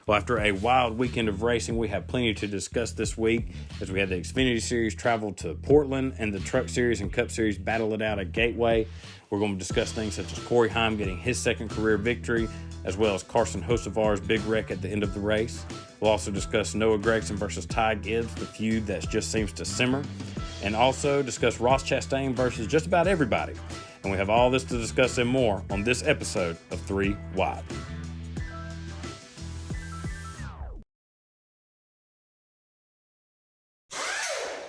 Well, after a wild weekend of racing, we have plenty to discuss this week as we had the Xfinity Series travel to Portland and the Truck Series and Cup Series battle it out at Gateway. We're going to discuss things such as Corey Heim getting his second career victory, as well as Carson Hocevar's big wreck at the end of the race. We'll also discuss Noah Gragson versus Ty Gibbs, the feud that just seems to simmer, and also discuss Ross Chastain versus just about everybody. And we have all this to discuss and more on this episode of 3 Wide.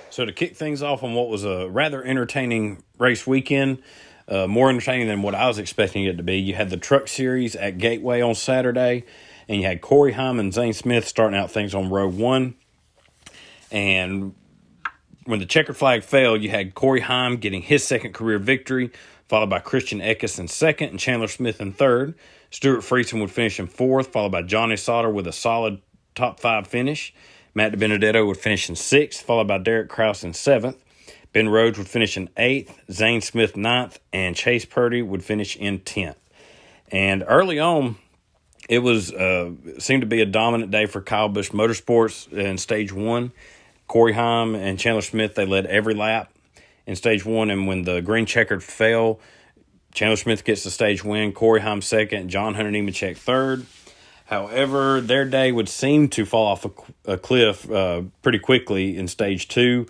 So to kick things off on what was a rather entertaining race weekend, more entertaining than what I was expecting it to be, you had the Truck Series at Gateway on Saturday, and you had Corey Heim and Zane Smith starting out things on row one. And when the checkered flag fell, you had Corey Heim getting his second career victory, followed by Christian Eckes in second and Chandler Smith in third. Stuart Friesen would finish in fourth, followed by Johnny Sauter with a solid top five finish. Matt DiBenedetto would finish in sixth, followed by Derek Kraus in seventh. Ben Rhodes would finish in eighth, Zane Smith ninth, and Chase Purdy would finish in 10th. And early on, it was seemed to be a dominant day for Kyle Busch Motorsports in stage one. Corey Heim and Chandler Smith, they led every lap in stage one, and when the green checkered fell, Chandler Smith gets the stage win, Corey Heim second, John Hunter Nemechek third. However, their day would seem to fall off a cliff pretty quickly in stage two,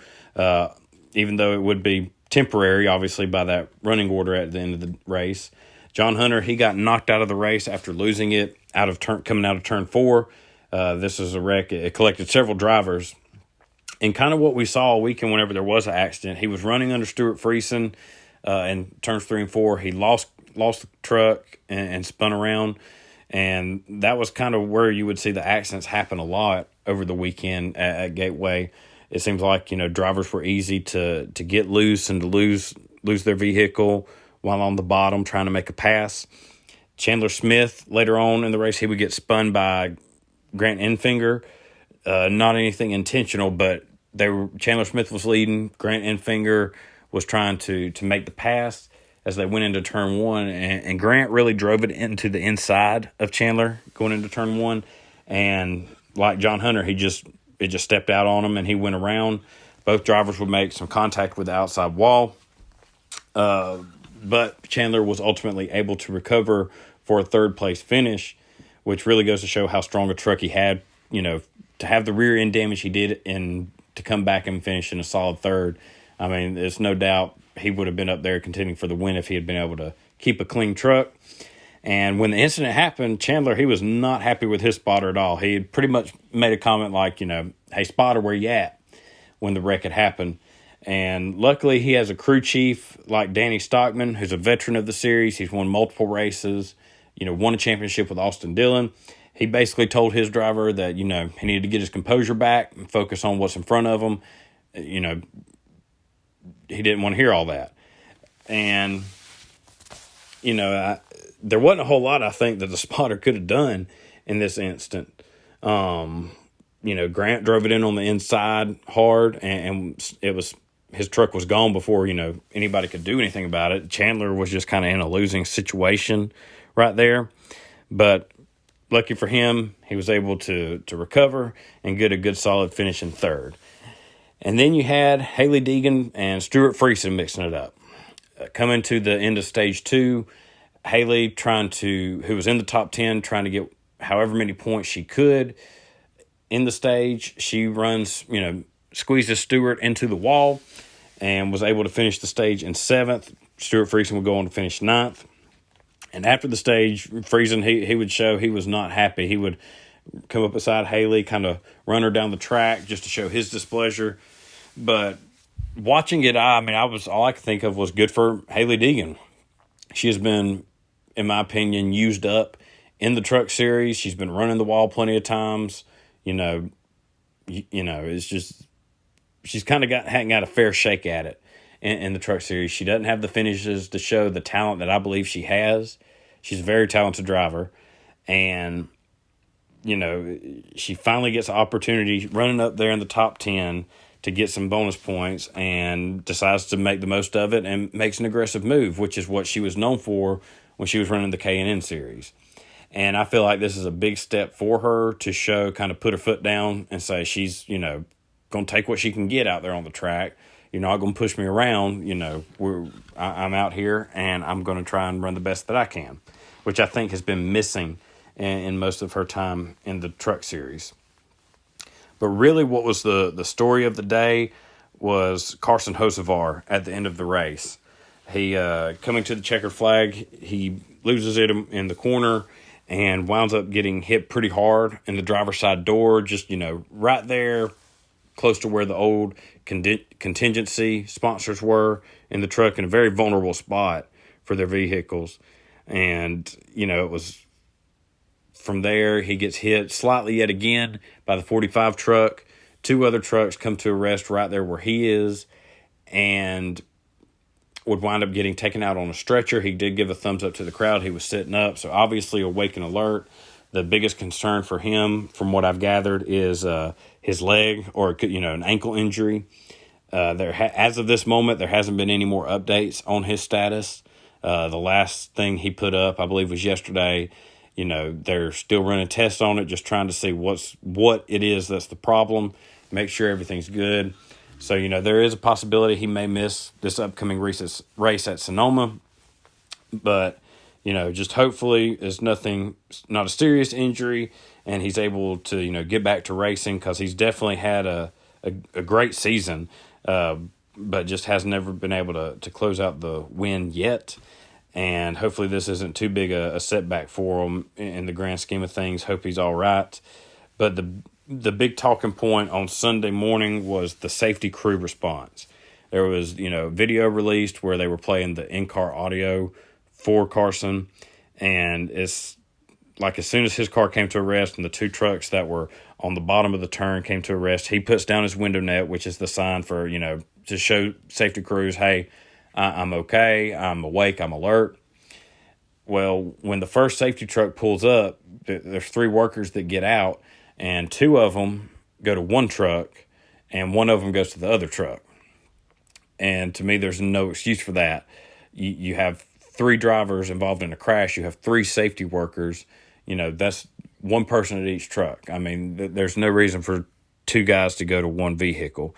even though it would be temporary, obviously, by that running order at the end of the race. John Hunter, he got knocked out of the race after losing it coming out of turn four. This was a wreck. It collected several drivers. And kind of what we saw all weekend whenever there was an accident, he was running under Stuart Friesen in turns 3 and 4. He lost the truck and spun around. And that was kind of where you would see the accidents happen a lot over the weekend at Gateway. It seems like, drivers were easy to get loose and to lose their vehicle while on the bottom trying to make a pass. Chandler Smith, later on in the race, he would get spun by Grant Enfinger. Not anything intentional, but Chandler Smith was leading. Grant Enfinger was trying to make the pass as they went into turn one, and Grant really drove it into the inside of Chandler going into turn one. And like John Hunter, it just stepped out on him and he went around. Both drivers would make some contact with the outside wall. But Chandler was ultimately able to recover for a third place finish, which really goes to show how strong a truck he had, to have the rear end damage he did and to come back and finish in a solid third. I mean, there's no doubt he would have been up there contending for the win if he had been able to keep a clean truck. And when the incident happened, Chandler, he was not happy with his spotter at all. He had pretty much made a comment like, hey, spotter, where you at, when the wreck had happened. And luckily he has a crew chief like Danny Stockman, who's a veteran of the series. He's won multiple races, won a championship with Austin Dillon. He basically told his driver that, he needed to get his composure back and focus on what's in front of him. He didn't want to hear all that. And, there wasn't a whole lot, I think, that the spotter could have done in this instant. Grant drove it in on the inside hard, and his truck was gone before, anybody could do anything about it. Chandler was just kind of in a losing situation right there. But lucky for him, he was able to recover and get a good solid finish in third. And then you had Hailie Deegan and Stuart Friesen mixing it up. Coming to the end of stage two, Hailie who was in the top 10, trying to get however many points she could in the stage. She runs, squeezes Stuart into the wall and was able to finish the stage in 7th. Stuart Friesen would go on to finish 9th. And after the stage, Friesen, he would show he was not happy. He would come up beside Hailie, kind of run her down the track just to show his displeasure. But watching it, all I could think of was good for Hailie Deegan. She has been, in my opinion, used up in the Truck Series. She's been running the wall plenty of times. It's just she's kind of hadn't got a fair shake at it in the Truck Series. She doesn't have the finishes to show the talent that I believe she has. She's a very talented driver, and she finally gets an opportunity running up there in the top 10 to get some bonus points and decides to make the most of it and makes an aggressive move, which is what she was known for when she was running the K&N series. And I feel like this is a big step for her to show, kind of put her foot down and say she's, going to take what she can get out there on the track. You're not going to push me around. I'm out here and I'm going to try and run the best that I can, which I think has been missing in most of her time in the truck series. But really what was the story of the day was Carson Hocevar at the end of the race. He, coming to the checkered flag, he loses it in the corner and winds up getting hit pretty hard in the driver's side door, just, right there, close to where the old contingency sponsors were in the truck, in a very vulnerable spot for their vehicles. And, it was from there he gets hit slightly yet again by the 45 truck. Two other trucks come to a rest right there where he is and would wind up getting taken out on a stretcher. He did give a thumbs up to the crowd. He was sitting up, so obviously awake and alert. The biggest concern for him, from what I've gathered, is his leg or an ankle injury. As of this moment, there hasn't been any more updates on his status. The last thing he put up, I believe, was yesterday. They're still running tests on it, just trying to see what it is that's the problem, make sure everything's good. So, there is a possibility he may miss this upcoming race at Sonoma. But, just hopefully it's not a serious injury, and he's able to, get back to racing, because he's definitely had a great season, but just has never been able to close out the win yet. And hopefully this isn't too big a setback for him in the grand scheme of things. Hope he's all right. But the big talking point on Sunday morning was the safety crew response. There was, video released where they were playing the in-car audio for Carson. And it's like, as soon as his car came to a rest and the two trucks that were on the bottom of the turn came to a rest, he puts down his window net, which is the sign for, to show safety crews, hey, I'm okay, I'm awake, I'm alert. Well, when the first safety truck pulls up, there's three workers that get out, and two of them go to one truck, and one of them goes to the other truck. And to me, there's no excuse for that. You have three drivers involved in a crash. You have three safety workers. That's one person at each truck. I mean, there's no reason for two guys to go to one vehicle.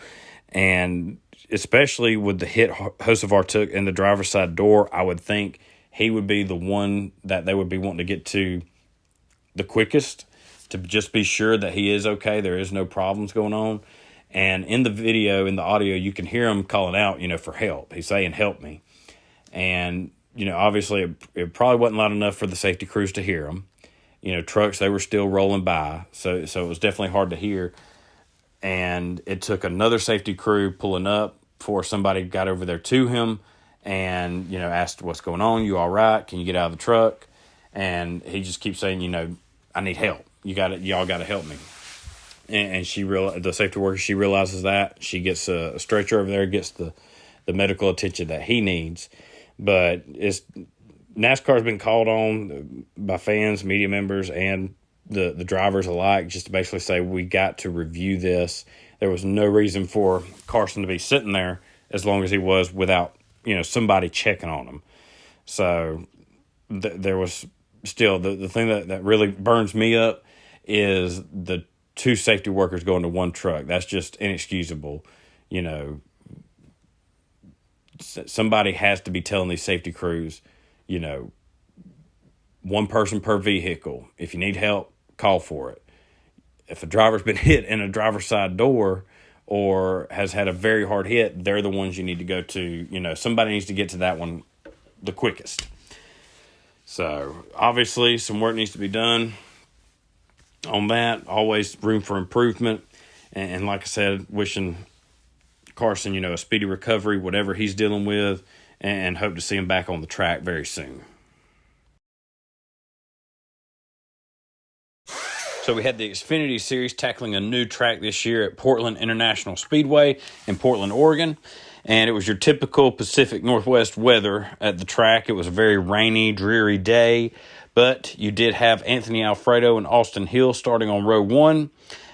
And especially with the hit Hocevar took in the driver's side door, I would think he would be the one that they would be wanting to get to the quickest, to just be sure that he is okay, there is no problems going on. And in the video, in the audio, you can hear him calling out, for help. He's saying, help me. And, obviously it probably wasn't loud enough for the safety crews to hear him. Trucks, they were still rolling by. So it was definitely hard to hear. And it took another safety crew pulling up before somebody got over there to him and, asked, what's going on? You all right? Can you get out of the truck? And he just keeps saying, I need help. Y'all got to help me. And the safety worker, she realizes that. She gets a stretcher over there, gets the medical attention that he needs. But NASCAR's been called on by fans, media members, and the drivers alike, just to basically say, we got to review this. There was no reason for Carson to be sitting there as long as he was without, somebody checking on him. So there was still the thing that really burns me up is the two safety workers going to one truck. That's just inexcusable. Somebody has to be telling these safety crews, one person per vehicle. If you need help, call for it. If a driver's been hit in a driver's side door or has had a very hard hit, they're the ones you need to go to. Somebody needs to get to that one the quickest. So obviously some work needs to be done on that. Always room for improvement. And like I said, wishing Carson, a speedy recovery, whatever he's dealing with, and hope to see him back on the track very soon. So we had the Xfinity Series tackling a new track this year at Portland International Speedway in Portland, Oregon. And it was your typical Pacific Northwest weather at the track. It was a very rainy, dreary day. But you did have Anthony Alfredo and Austin Hill starting on row one.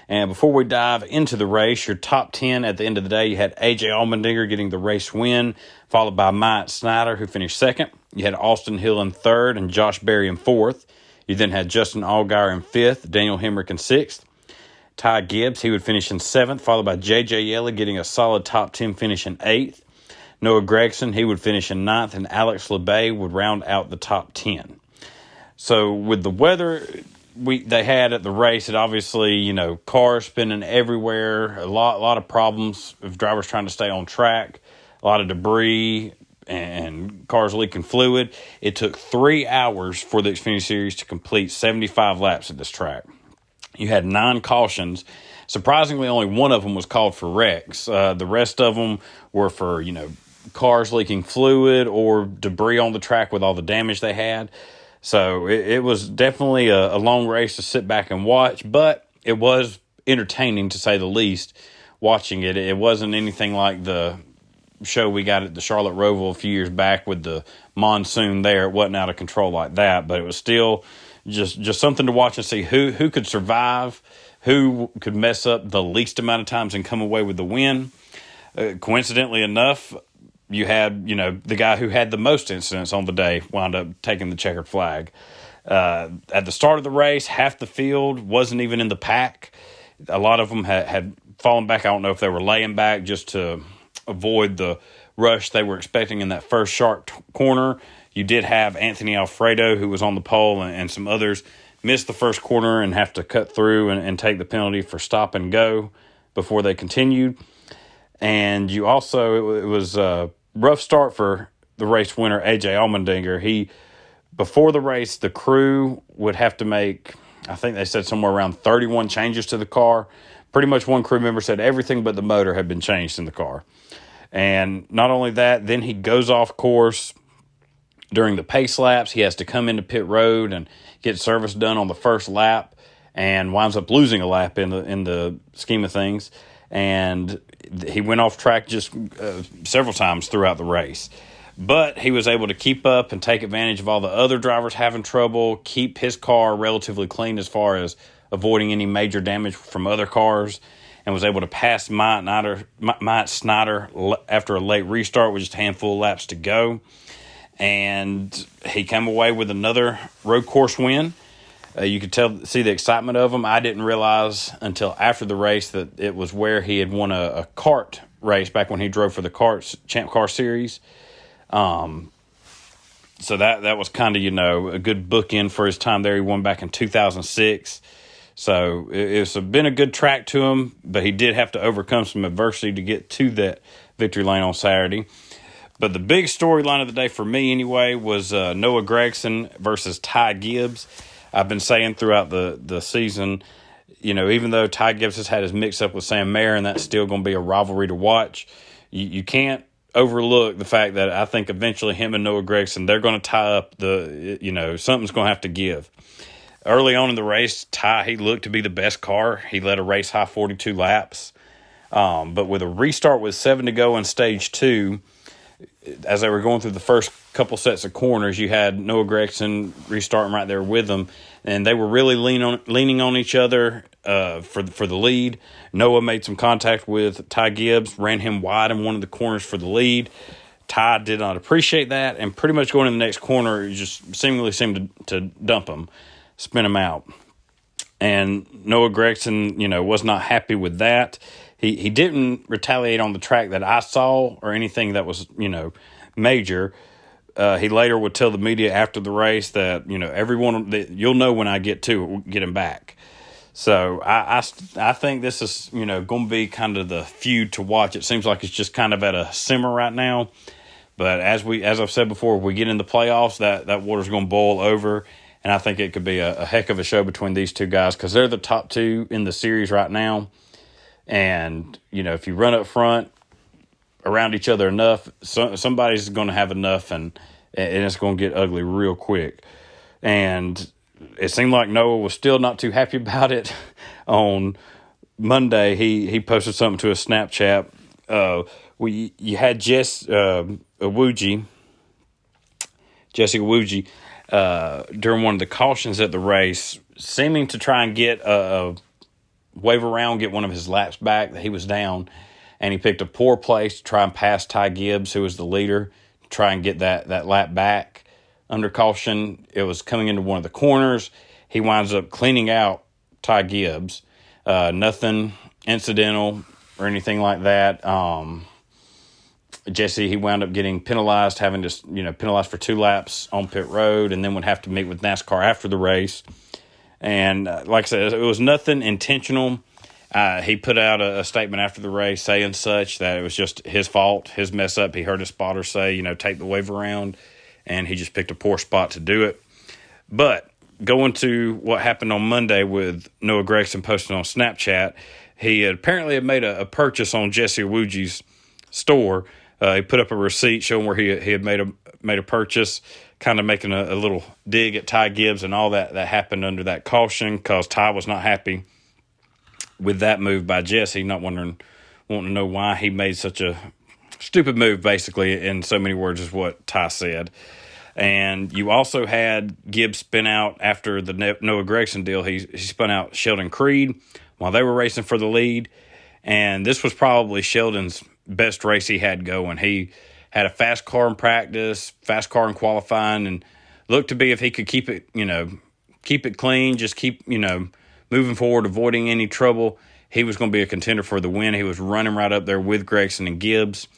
And before we dive into the race, your top 10 at the end of the day, you had AJ Allmendinger getting the race win, followed by Myatt Snider, who finished second. You had Austin Hill in third and Josh Berry in fourth. You then had Justin Allgaier in 5th, Daniel Hemrick in 6th. Ty Gibbs, he would finish in 7th, followed by AJ Allmendinger getting a solid top 10 finish in 8th. Noah Gragson, he would finish in 9th, and Alex Labbe would round out the top 10. So with the weather they had at the race, it obviously, cars spinning everywhere, a lot of problems with drivers trying to stay on track, a lot of debris, and cars leaking fluid. It took 3 hours for the Xfinity Series to complete 75 laps at this track. You had 9 cautions. Surprisingly, only one of them was called for wrecks. The rest of them were for, cars leaking fluid or debris on the track with all the damage they had. So it was definitely a long race to sit back and watch, but it was entertaining to say the least watching it. It wasn't anything like the show we got at the Charlotte Roval a few years back with the monsoon there. It wasn't out of control like that, but it was still just something to watch and see who could survive, who could mess up the least amount of times and come away with the win. Coincidentally enough, you had, the guy who had the most incidents on the day wound up taking the checkered flag. At the start of the race, half the field wasn't even in the pack. A lot of them had fallen back. I don't know if they were laying back just to avoid the rush they were expecting in that first sharp corner. You did have Anthony Alfredo, who was on the pole, and some others miss the first corner and have to cut through and take the penalty for stop and go before they continued. And you also, it was a rough start for the race winner, AJ Allmendinger. Before the race, the crew would have to make, I think they said somewhere around 31 changes to the car. Pretty much one crew member said everything but the motor had been changed in the car. And not only that, then he goes off course during the pace laps. He has to come into pit road and get service done on the first lap and winds up losing a lap in the scheme of things. And he went off track just several times throughout the race. But he was able to keep up and take advantage of all the other drivers having trouble, keep his car relatively clean as far as avoiding any major damage from other cars, and was able to pass Myatt Snyder after a late restart with just a handful of laps to go. And he came away with another road course win. You could see the excitement of him. I didn't realize until after the race that it was where he had won a kart race back when he drove for the Champ Car Series. So that was kind of, a good bookend for his time there. He won back in 2006. So it's been a good track to him, but he did have to overcome some adversity to get to that victory lane on Saturday. But the big storyline of the day for me anyway was Noah Gragson versus Ty Gibbs. I've been saying throughout the season, even though Ty Gibbs has had his mix-up with Sam Mayer, and that's still going to be a rivalry to watch, you can't overlook the fact that I think eventually him and Noah Gragson, they're going to tie up something's going to have to give. Early on in the race, Ty, he looked to be the best car. He led a race-high 42 laps. But with a restart with 7 to go in stage 2, as they were going through the first couple sets of corners, you had Noah Gragson restarting right there with them, and they were really leaning on each other for the lead. Noah made some contact with Ty Gibbs, ran him wide in one of the corners for the lead. Ty did not appreciate that, and pretty much going in the next corner, he just seemingly seemed to dump him, spin him out. And Noah Gragson, was not happy with that. He didn't retaliate on the track that I saw or anything that was, major. He later would tell the media after the race that, everyone, you'll know when I get him back. So I think this is, going to be kind of the feud to watch. It seems like it's just kind of at a simmer right now. But as I've said before, if we get in the playoffs, that water's going to boil over. And I think it could be a heck of a show between these two guys because they're the top two in the series right now. And, if you run up front around each other enough, somebody's going to have enough, and it's going to get ugly real quick. And it seemed like Noah was still not too happy about it. On Monday, he posted something to his Snapchat. You had Jesse Iwuji, during one of the cautions at the race, seeming to try and get wave around, get one of his laps back that he was down, and he picked a poor place to try and pass Ty Gibbs, who was the leader, to try and get that lap back. under caution. It was coming into one of the corners. He winds up cleaning out Ty Gibbs. Nothing incidental or anything like that. Jesse, he wound up getting penalized, having to, penalized for 2 laps on pit road, and then would have to meet with NASCAR after the race. And like I said, it was nothing intentional. He put out a statement after the race saying such, that it was just his fault, his mess up. He heard his spotter say, take the wave around, and he just picked a poor spot to do it. But going to what happened on Monday with Noah Gragson posting on Snapchat, he apparently had made a purchase on Jesse Iwuji's store. He put up a receipt showing where he had made a purchase, kind of making a little dig at Ty Gibbs and all that happened under that caution, because Ty was not happy with that move by Jesse, wanting to know why he made such a stupid move, basically, in so many words is what Ty said. And you also had Gibbs spin out after the Noah Gragson deal. He spun out Sheldon Creed while they were racing for the lead. And this was probably Sheldon's best race he had going. He had a fast car in practice, fast car in qualifying, and looked to be, if he could keep it clean, just keep, moving forward, avoiding any trouble, he was going to be a contender for the win. He was running right up there with Gragson and Gibbs.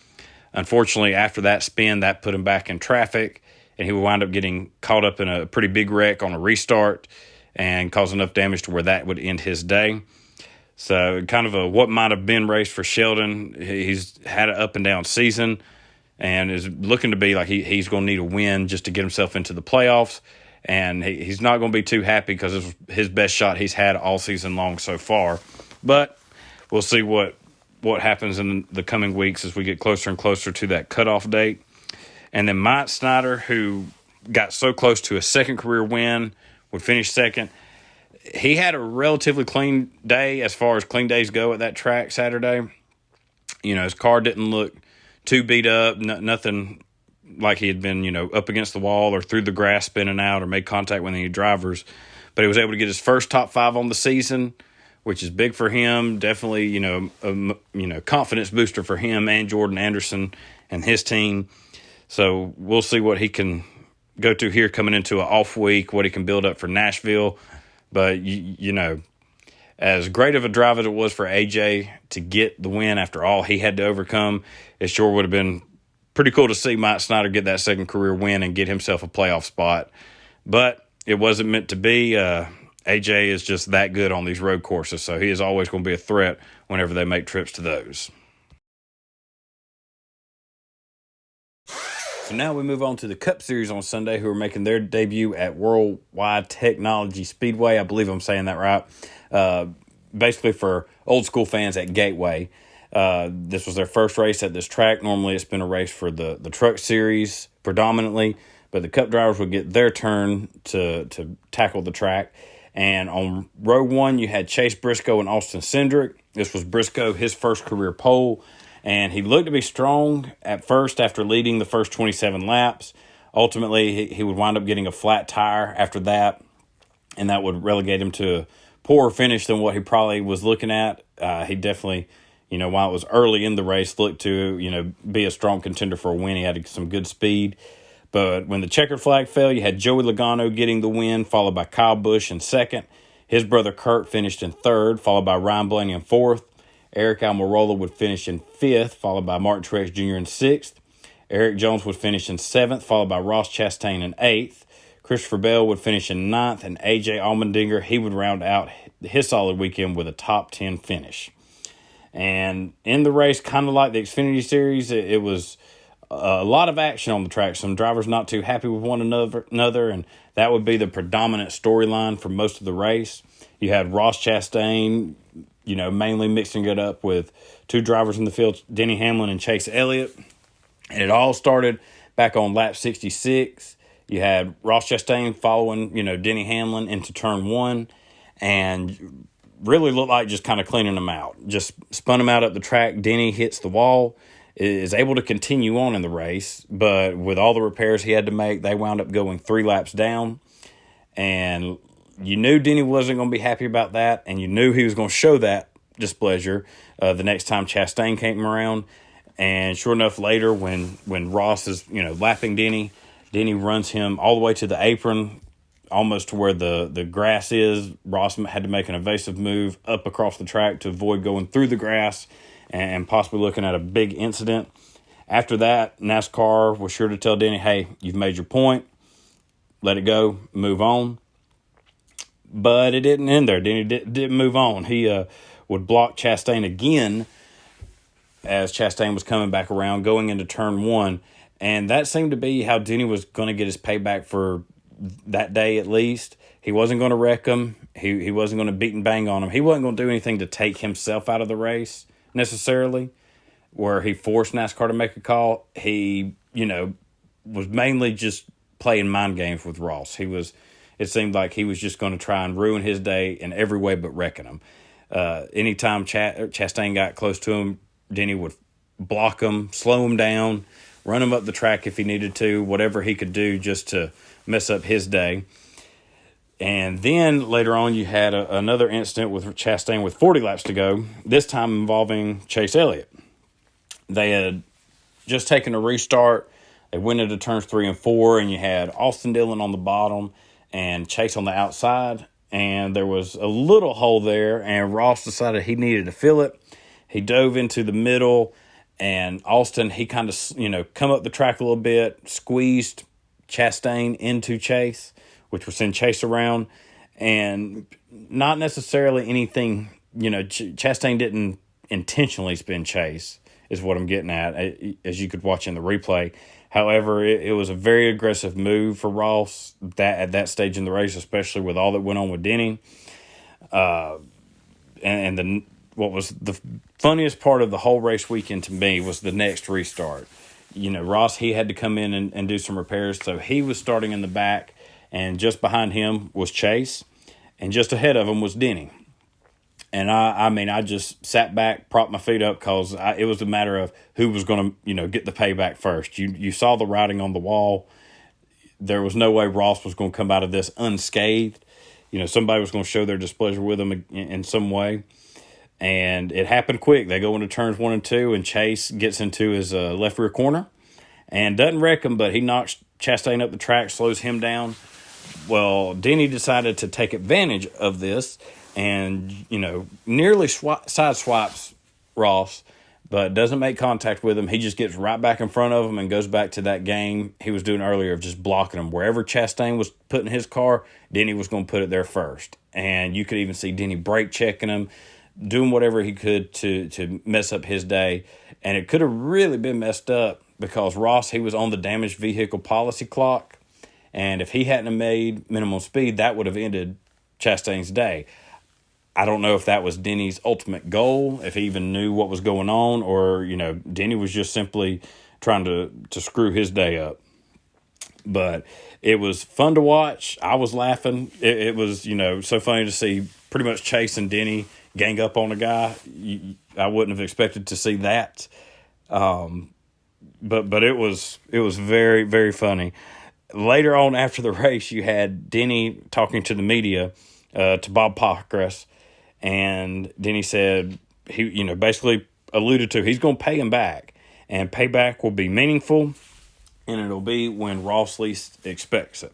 Unfortunately, after that spin, that put him back in traffic, and he would wind up getting caught up in a pretty big wreck on a restart and cause enough damage to where that would end his day. So kind of a what might have been race for Sheldon. He's had an up and down season and is looking to be like he's going to need a win just to get himself into the playoffs. And he's not going to be too happy because it's his best shot he's had all season long so far. But we'll see what happens in the coming weeks as we get closer and closer to that cutoff date. And then Mike Snyder, who got so close to a second career win, would finish second. He had a relatively clean day as far as clean days go at that track Saturday. His car didn't look too beat up, nothing like he had been, up against the wall or through the grass spinning out or made contact with any drivers. But he was able to get his first top 5 on the season, which is big for him. Definitely, a confidence booster for him and Jordan Anderson and his team. So we'll see what he can go to here coming into an off week, what he can build up for Nashville. But, as great of a drive as it was for AJ to get the win after all he had to overcome, it sure would have been pretty cool to see Mike Snyder get that second career win and get himself a playoff spot. But it wasn't meant to be. AJ is just that good on these road courses, so he is always going to be a threat whenever they make trips to those. So now we move on to the Cup Series on Sunday, who are making their debut at Worldwide Technology Speedway. I believe I'm saying that right. Basically for old school fans at Gateway. This was their first race at this track. Normally it's been a race for the Truck Series predominantly, but the Cup drivers would get their turn to tackle the track. And on row 1, you had Chase Briscoe and Austin Cindric. This was Briscoe, his first career pole. And he looked to be strong at first after leading the first 27 laps. Ultimately, he would wind up getting a flat tire after that, and that would relegate him to a poorer finish than what he probably was looking at. He definitely, while it was early in the race, looked to, be a strong contender for a win. He had some good speed. But when the checkered flag fell, you had Joey Logano getting the win, followed by Kyle Busch in second. His brother Kurt finished in third, followed by Ryan Blaney in fourth. Eric Almirola would finish in fifth, followed by Martin Truex Jr. in sixth. Eric Jones would finish in seventh, followed by Ross Chastain in eighth. Christopher Bell would finish in ninth, and AJ Allmendinger, he would round out his solid weekend with a top 10 finish. And in the race, kind of like the Xfinity Series, it was a lot of action on the track. Some drivers not too happy with one another, and that would be the predominant storyline for most of the race. You had Ross Chastain, mainly mixing it up with 2 drivers in the field, Denny Hamlin and Chase Elliott. And it all started back on lap 66. You had Ross Chastain following, Denny Hamlin into turn 1 and really looked like just kind of cleaning them out. Just spun them out up the track. Denny hits the wall, is able to continue on in the race, but with all the repairs he had to make, they wound up going 3 laps down. And you knew Denny wasn't going to be happy about that, and you knew he was going to show that displeasure the next time Chastain came around. And sure enough, later when Ross is lapping Denny, Denny runs him all the way to the apron, almost to where the grass is. Ross had to make an evasive move up across the track to avoid going through the grass and possibly looking at a big incident. After that, NASCAR was sure to tell Denny, hey, you've made your point. Let it go. Move on. But it didn't end there. Denny didn't move on. He would block Chastain again as Chastain was coming back around, going into turn 1. And that seemed to be how Denny was going to get his payback for that day at least. He wasn't going to wreck him. He wasn't going to beat and bang on him. He wasn't going to do anything to take himself out of the race necessarily, where he forced NASCAR to make a call. He, was mainly just playing mind games with Ross. It seemed like he was just going to try and ruin his day in every way but wrecking him. Anytime Chastain got close to him, Denny would block him, slow him down, run him up the track if he needed to, whatever he could do just to mess up his day. And then later on, you had another incident with Chastain with 40 laps to go, this time involving Chase Elliott. They had just taken a restart. They went into turns 3 and 4, and you had Austin Dillon on the bottom and Chase on the outside. And there was a little hole there, and Ross decided he needed to fill it. He dove into the middle, and Austin, he kind of, come up the track a little bit, squeezed Chastain into Chase, which would send Chase around. And not necessarily anything, Chastain didn't intentionally spin Chase, is what I'm getting at, as you could watch in the replay. However, it was a very aggressive move for Ross at that stage in the race, especially with all that went on with Denny. What was the funniest part of the whole race weekend to me was the next restart. Ross, he had to come in and do some repairs, so he was starting in the back, and just behind him was Chase, and just ahead of him was Denny. And I just sat back, propped my feet up, because it was a matter of who was going to, get the payback first. You saw the writing on the wall. There was no way Ross was going to come out of this unscathed. Somebody was going to show their displeasure with him in some way. And it happened quick. They go into turns 1 and 2, and Chase gets into his left rear corner and doesn't wreck him, but he knocks Chastain up the track, slows him down. Well, Denny decided to take advantage of this and, nearly sideswipes Ross, but doesn't make contact with him. He just gets right back in front of him and goes back to that game he was doing earlier of just blocking him. Wherever Chastain was putting his car, Denny was going to put it there first. And you could even see Denny brake checking him, doing whatever he could to mess up his day. And it could have really been messed up because Ross, he was on the damaged vehicle policy clock. And if he hadn't made minimum speed, that would have ended Chastain's day. I don't know if that was Denny's ultimate goal, if he even knew what was going on, or, Denny was just simply trying to screw his day up. But it was fun to watch. I was laughing. It was, so funny to see pretty much Chase and Denny gang up on a guy. I wouldn't have expected to see that. But it was very, very funny. Later on after the race, you had Denny talking to the media, to Bob Pockrass, and Denny said he, basically alluded to he's going to pay him back, and payback will be meaningful, and it'll be when Ross least expects it.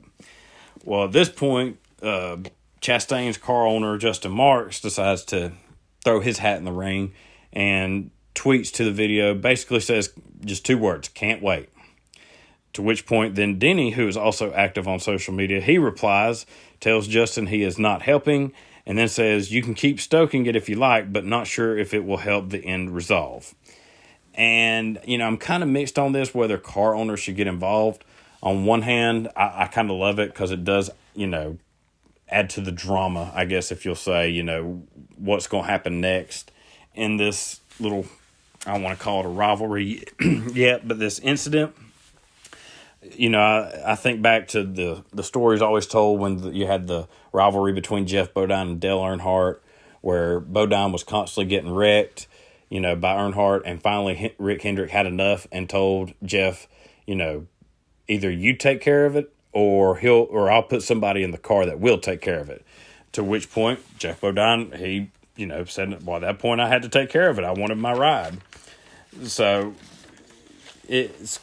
Well, at this point, Chastain's car owner, Justin Marks, decides to throw his hat in the ring and tweets to the video, basically says just 2 words, can't wait. To which point then Denny, who is also active on social media, he replies, tells Justin he is not helping, and then says, you can keep stoking it if you like, but not sure if it will help the end resolve. And, I'm kind of mixed on this, whether car owners should get involved. On one hand, I kind of love it because it does, add to the drama, I guess, if you'll say, what's going to happen next in this little, I don't want to call it a rivalry yet, but this incident. I think back to the stories always told when you had the rivalry between Jeff Bodine and Dale Earnhardt, where Bodine was constantly getting wrecked, by Earnhardt, and finally Rick Hendrick had enough and told Jeff, either you take care of it or I'll put somebody in the car that will take care of it. To which point Jeff Bodine, he, said, well, at that point I had to take care of it. I wanted my ride. So it's,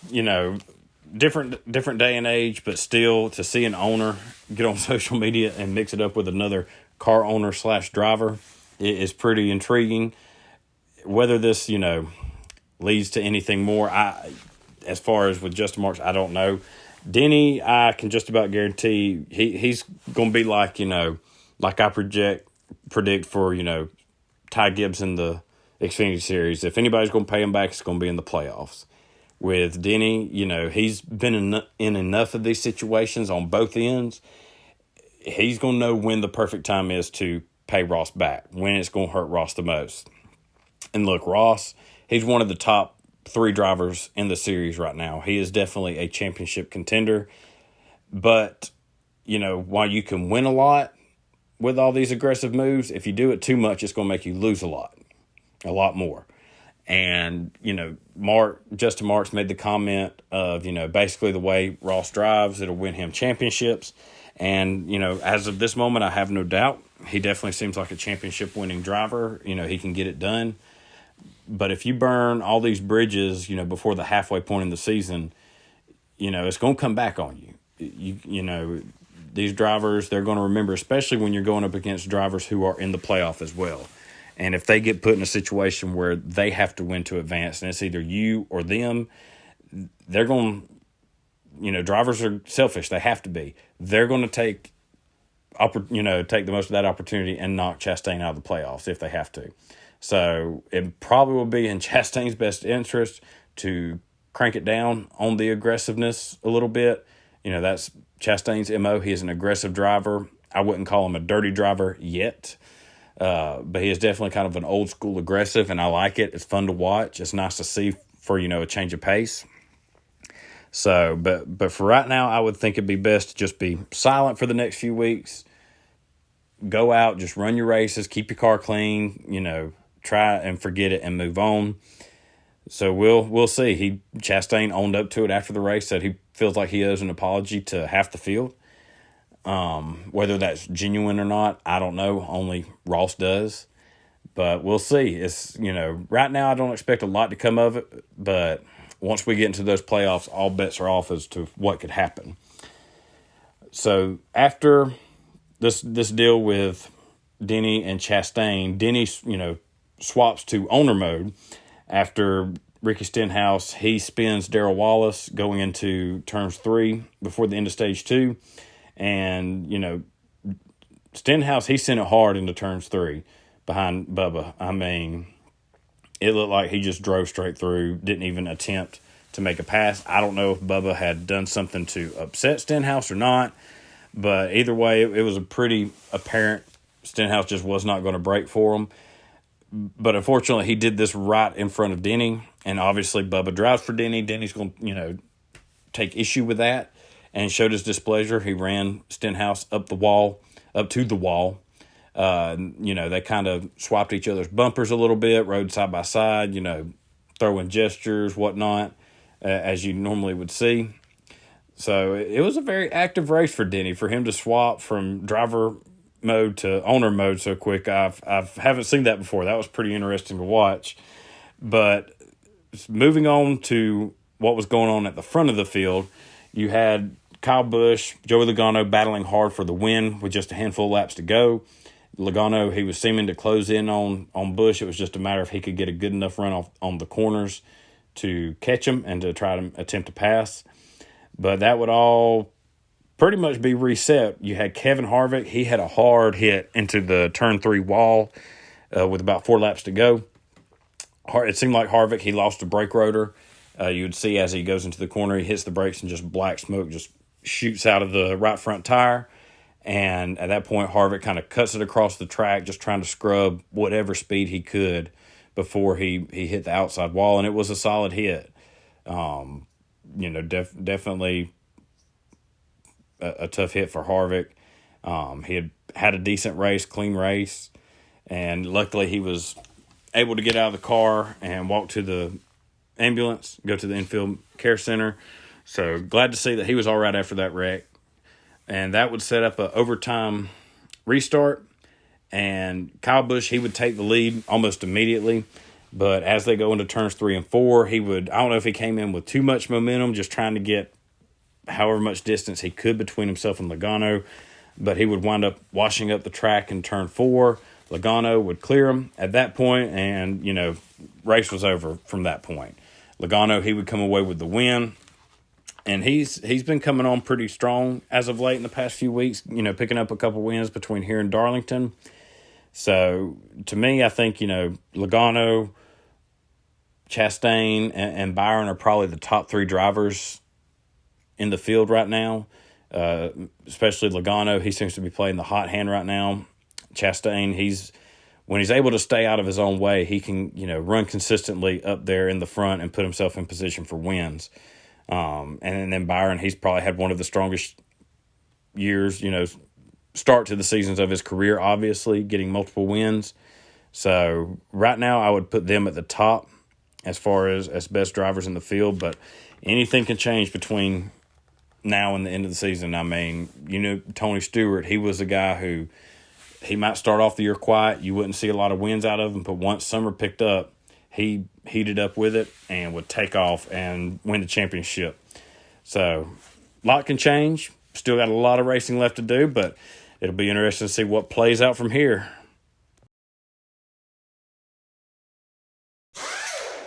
different day and age, but still to see an owner get on social media and mix it up with another car owner / driver is pretty intriguing. Whether this, leads to anything more, as far as with Justin Marks, I don't know. Denny, I can just about guarantee he's going to be like, like I predict for, Ty Gibbs in the Xfinity Series. If anybody's going to pay him back, it's going to be in the playoffs. With Denny, he's been in enough of these situations on both ends. He's going to know when the perfect time is to pay Ross back, when it's going to hurt Ross the most. And look, Ross, he's one of the top 3 drivers in the series right now. He is definitely a championship contender. But, while you can win a lot with all these aggressive moves, if you do it too much, it's going to make you lose a lot more. And, Justin Marks made the comment of, basically the way Ross drives, it'll win him championships. And, as of this moment, I have no doubt. He definitely seems like a championship-winning driver. He can get it done. But if you burn all these bridges, before the halfway point in the season, it's going to come back on you. These drivers, they're going to remember, especially when you're going up against drivers who are in the playoff as well. And if they get put in a situation where they have to win to advance, and it's either you or them, they're going to, drivers are selfish. They have to be. They're going to take the most of that opportunity and knock Chastain out of the playoffs if they have to. So it probably will be in Chastain's best interest to crank it down on the aggressiveness a little bit. That's Chastain's MO. He is an aggressive driver. I wouldn't call him a dirty driver yet. But he is definitely kind of an old school aggressive, and I like it. It's fun to watch. It's nice to see for, a change of pace. So, but for right now, I would think it'd be best to just be silent for the next few weeks. Go out, just run your races, keep your car clean, try and forget it and move on. So we'll see. Chastain owned up to it after the race, said he feels like he owes an apology to half the field. Whether that's genuine or not, I don't know. Only Ross does. But we'll see. It's, right now I don't expect a lot to come of it. But once we get into those playoffs, all bets are off as to what could happen. So after this deal with Denny and Chastain, Denny, swaps to owner mode after Ricky Stenhouse. He spins Darrell Wallace going into turns 3 before the end of stage 2. And, Stenhouse, he sent it hard into turns 3 behind Bubba. I mean, it looked like he just drove straight through, didn't even attempt to make a pass. I don't know if Bubba had done something to upset Stenhouse or not, but either way, it was a pretty apparent Stenhouse just was not going to break for him. But unfortunately, he did this right in front of Denny, and obviously Bubba drives for Denny. Denny's going to, take issue with that. And showed his displeasure. He ran Stenhouse up to the wall. They kind of swapped each other's bumpers a little bit, rode side by side, throwing gestures, whatnot, as you normally would see. So it was a very active race for Denny. For him to swap from driver mode to owner mode so quick, I haven't seen that before. That was pretty interesting to watch. But moving on to what was going on at the front of the field, you had Kyle Busch, Joey Logano battling hard for the win with just a handful of laps to go. Logano, he was seeming to close in on Busch. It was just a matter if he could get a good enough run off on the corners to catch him and to try to attempt to pass. But that would all pretty much be reset. You had Kevin Harvick. He had a hard hit into the turn 3 wall with about 4 laps to go. It seemed like Harvick, he lost a brake rotor. You would see as he goes into the corner, he hits the brakes and just black smoke just shoots out of the right front tire. And at that point, Harvick kind of cuts it across the track, just trying to scrub whatever speed he could before he hit the outside wall. And it was a solid hit. Definitely a tough hit for Harvick. He had a decent race, clean race. And luckily he was able to get out of the car and walk to the ambulance, go to the infield care center. So glad to see that he was all right after that wreck. And that would set up an overtime restart. And Kyle Busch, he would take the lead almost immediately. But as they go into turns 3 and 4, I don't know if he came in with too much momentum, just trying to get however much distance he could between himself and Logano, but he would wind up washing up the track in turn 4. Logano would clear him at that point, and, race was over from that point. Logano, he would come away with the win, and he's been coming on pretty strong as of late in the past few weeks, picking up a couple wins between here and Darlington. So, to me, I think, Logano, Chastain, and Byron are probably the top 3 drivers in the field right now, especially Logano. He seems to be playing the hot hand right now. Chastain, when he's able to stay out of his own way, he can, run consistently up there in the front and put himself in position for wins. And then Byron, he's probably had one of the strongest years, start to the seasons of his career, obviously, getting multiple wins. So right now I would put them at the top as far as best drivers in the field, but anything can change between now and the end of the season. I mean, Tony Stewart, he was a guy who he might start off the year quiet. You wouldn't see a lot of wins out of him, but once summer picked up, he heated up with it and would take off and win the championship. So a lot can change. Still got a lot of racing left to do, but it'll be interesting to see what plays out from here.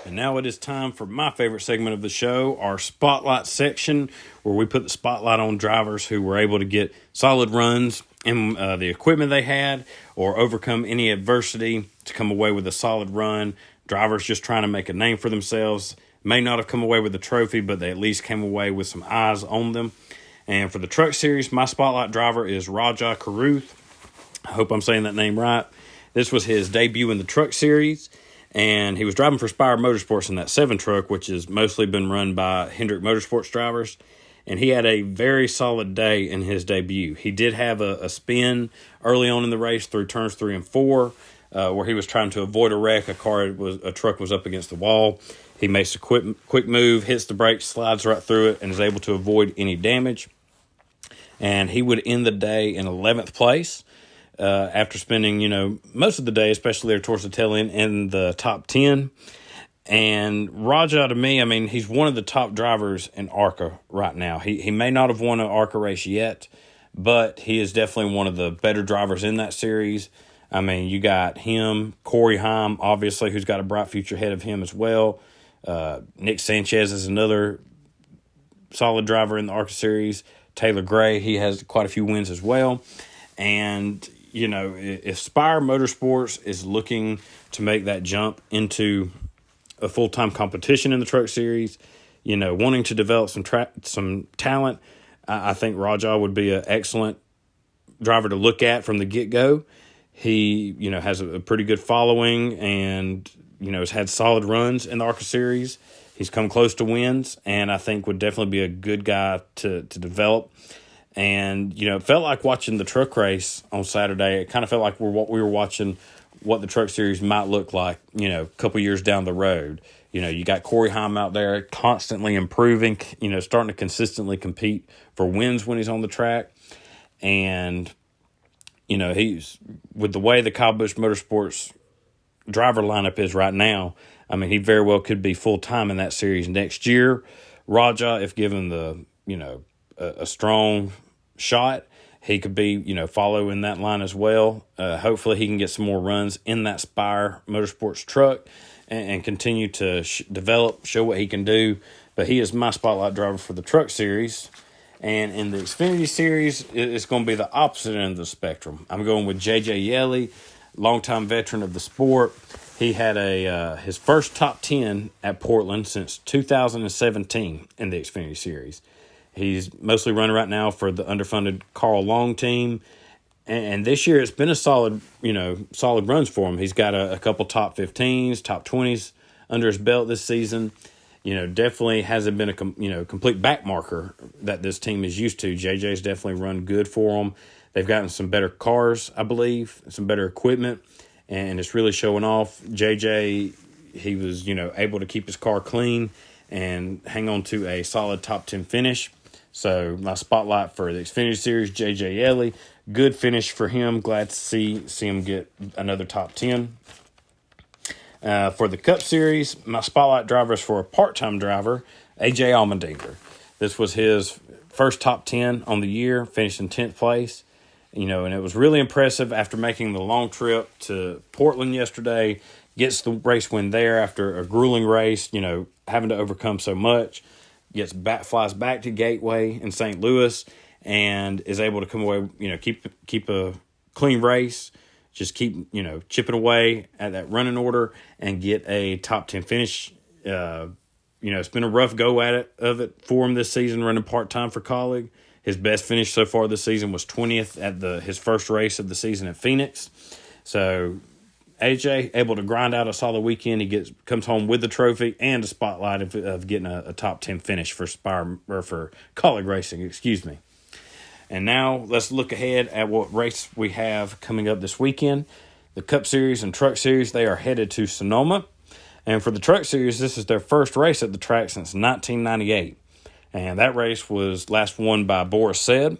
And now it is time for my favorite segment of the show, our spotlight section, where we put the spotlight on drivers who were able to get solid runs in the equipment they had or overcome any adversity to come away with a solid run. Drivers just trying to make a name for themselves. May not have come away with a trophy, but they at least came away with some eyes on them. And for the Truck Series, my spotlight driver is Rajah Caruth. I hope I'm saying that name right. This was his debut in the Truck Series, and he was driving for Spire Motorsports in that 7 truck, which has mostly been run by Hendrick Motorsports drivers. And he had a very solid day in his debut. He did have a spin early on in the race through turns 3 and 4, where he was trying to avoid a wreck. A truck was up against the wall. He makes a quick move, hits the brakes, slides right through it, and is able to avoid any damage. And he would end the day in 11th place after spending, most of the day, especially there towards the tail end, in the top 10. And Rajah, to me, I mean, he's one of the top drivers in ARCA right now. He may not have won an ARCA race yet, but he is definitely one of the better drivers in that series. I mean, you got him, Corey Heim, obviously, who's got a bright future ahead of him as well. Nick Sanchez is another solid driver in the ARCA series. Taylor Gray, he has quite a few wins as well. And, if Spire Motorsports is looking to make that jump into a full-time competition in the Truck Series, wanting to develop some talent, I think Rajah would be an excellent driver to look at from the get-go. He, has a pretty good following and, has had solid runs in the ARCA series. He's come close to wins, and I think would definitely be a good guy to develop. And, it felt like watching the truck race on Saturday. It kind of felt like we were watching what the Truck Series might look like, a couple years down the road. You got Corey Heim out there constantly improving, starting to consistently compete for wins when he's on the track. And, he's, with the way the Kyle Busch Motorsports driver lineup is right now, I mean, he very well could be full-time in that series next year. Rajah, if given the, a strong shot, he could be, follow in that line as well. Hopefully he can get some more runs in that Spire Motorsports truck and continue to develop, show what he can do. But he is my spotlight driver for the Truck Series. And in the Xfinity Series, it's going to be the opposite end of the spectrum. I'm going with AJ Allmendinger, longtime veteran of the sport. He had his first top 10 at Portland since 2017 in the Xfinity Series. He's mostly running right now for the underfunded Carl Long team. And this year it's been a solid runs for him. He's got a couple top 15s, top 20s under his belt this season. Definitely hasn't been a complete back marker that this team is used to. JJ's definitely run good for them. They've gotten some better cars, I believe, some better equipment, and it's really showing off. JJ, he was, able to keep his car clean and hang on to a solid top 10 finish. So my spotlight for the Xfinity Series, AJ Allmendinger, good finish for him. Glad to see him get another top 10. For the Cup Series, my spotlight driver is for a part-time driver, AJ Allmendinger. This was his first top 10 on the year, finished in 10th place. And it was really impressive after making the long trip to Portland yesterday. Gets the race win there after a grueling race, having to overcome so much. Flies back to Gateway in St. Louis and is able to come away, keep a clean race. Just keep, chipping away at that running order and get a top 10 finish. It's been a rough go at it for him this season, running part-time for Colleague. His best finish so far this season was 20th at his first race of the season at Phoenix. So AJ able to grind out a solid weekend. He comes home with the trophy and a spotlight of getting a top 10 finish for Colleague Racing. Excuse me. And now let's look ahead at what race we have coming up this weekend. The Cup Series and Truck Series, they are headed to Sonoma. And for the Truck Series, this is their first race at the track since 1998. And that race was last won by Boris Said.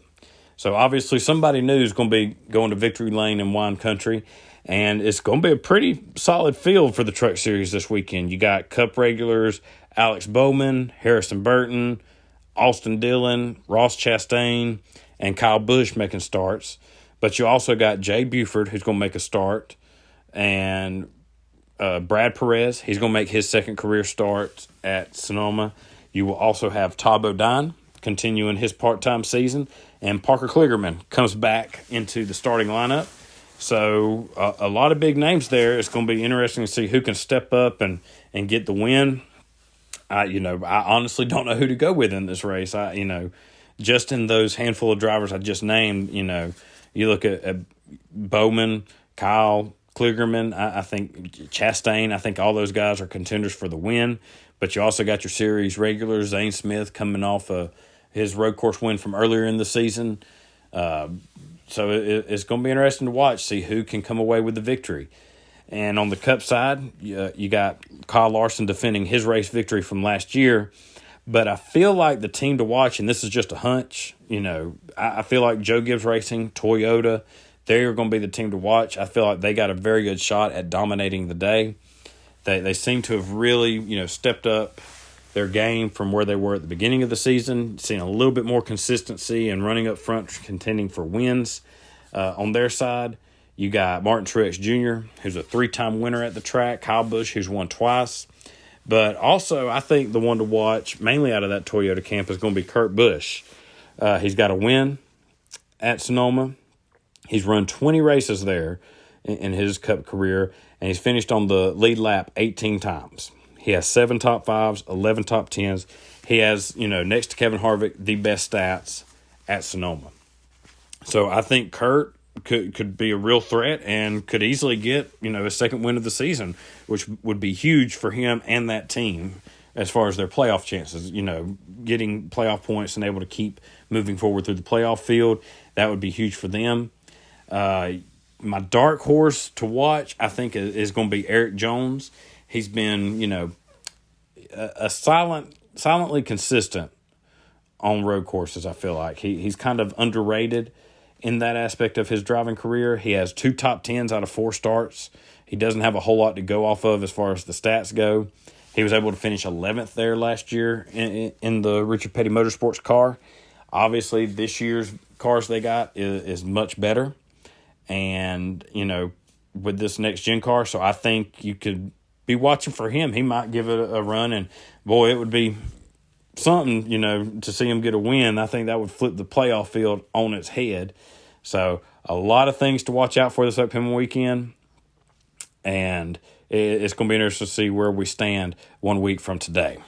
So obviously somebody new is going to be going to Victory Lane in Wine Country. And it's going to be a pretty solid field for the Truck Series this weekend. You got Cup regulars Alex Bowman, Harrison Burton, Austin Dillon, Ross Chastain, and Kyle Busch making starts. But you also got Jay Buford, who's going to make a start, and Brad Perez. He's going to make his second career start at Sonoma. You will also have Todd Bodine continuing his part-time season, and Parker Kligerman comes back into the starting lineup. So a lot of big names there. It's going to be interesting to see who can step up and get the win. I honestly don't know who to go with in this race. Just in those handful of drivers I just named, you look at Bowman, Kyle, Kligerman, I think Chastain, I think all those guys are contenders for the win. But you also got your series regulars, Zane Smith coming off his road course win from earlier in the season. So it's going to be interesting to watch, see who can come away with the victory. And on the Cup side, you got Kyle Larson defending his race victory from last year. But I feel like the team to watch, and this is just a hunch, I feel like Joe Gibbs Racing, Toyota, they're going to be the team to watch. I feel like they got a very good shot at dominating the day. They seem to have really, stepped up their game from where they were at the beginning of the season, seeing a little bit more consistency and running up front, contending for wins. On their side, you got Martin Truex Jr., who's a 3-time winner at the track, Kyle Busch, who's won twice. But also, I think the one to watch, mainly out of that Toyota camp, is going to be Kurt Busch. He's got a win at Sonoma. He's run 20 races there in his Cup career, and he's finished on the lead lap 18 times. He has 7 top 5s, 11 top 10s. He has, next to Kevin Harvick, the best stats at Sonoma. So I think Kurt could be a real threat and could easily get, a second win of the season, which would be huge for him and that team as far as their playoff chances, getting playoff points and able to keep moving forward through the playoff field. That would be huge for them. My dark horse to watch, I think, is going to be Eric Jones. He's been, silently consistent on road courses, I feel like. He's kind of underrated in that aspect of his driving career. He has 2 top 10s out of 4 starts. He doesn't have a whole lot to go off of as far as the stats go. He was able to finish 11th there last year in the Richard Petty Motorsports car. Obviously, this year's cars they got is much better. And, with this next-gen car, so I think you could be watching for him. He might give it a run, and, boy, it would be something, to see him get a win. I think that would flip the playoff field on its head. So a lot of things to watch out for this upcoming weekend, and it's going to be interesting to see where we stand 1 week from today.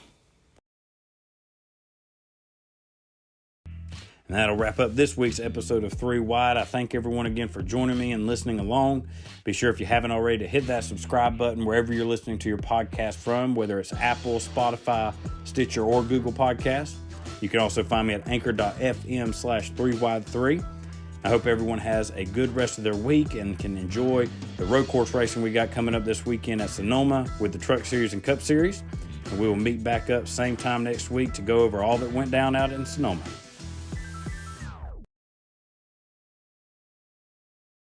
And that'll wrap up this week's episode of 3 Wide. I thank everyone again for joining me and listening along. Be sure, if you haven't already, to hit that subscribe button wherever you're listening to your podcast from, whether it's Apple, Spotify, Stitcher, or Google Podcasts. You can also find me at anchor.fm/3wide3. I hope everyone has a good rest of their week and can enjoy the road course racing we got coming up this weekend at Sonoma with the Truck Series and Cup Series. And we will meet back up same time next week to go over all that went down out in Sonoma.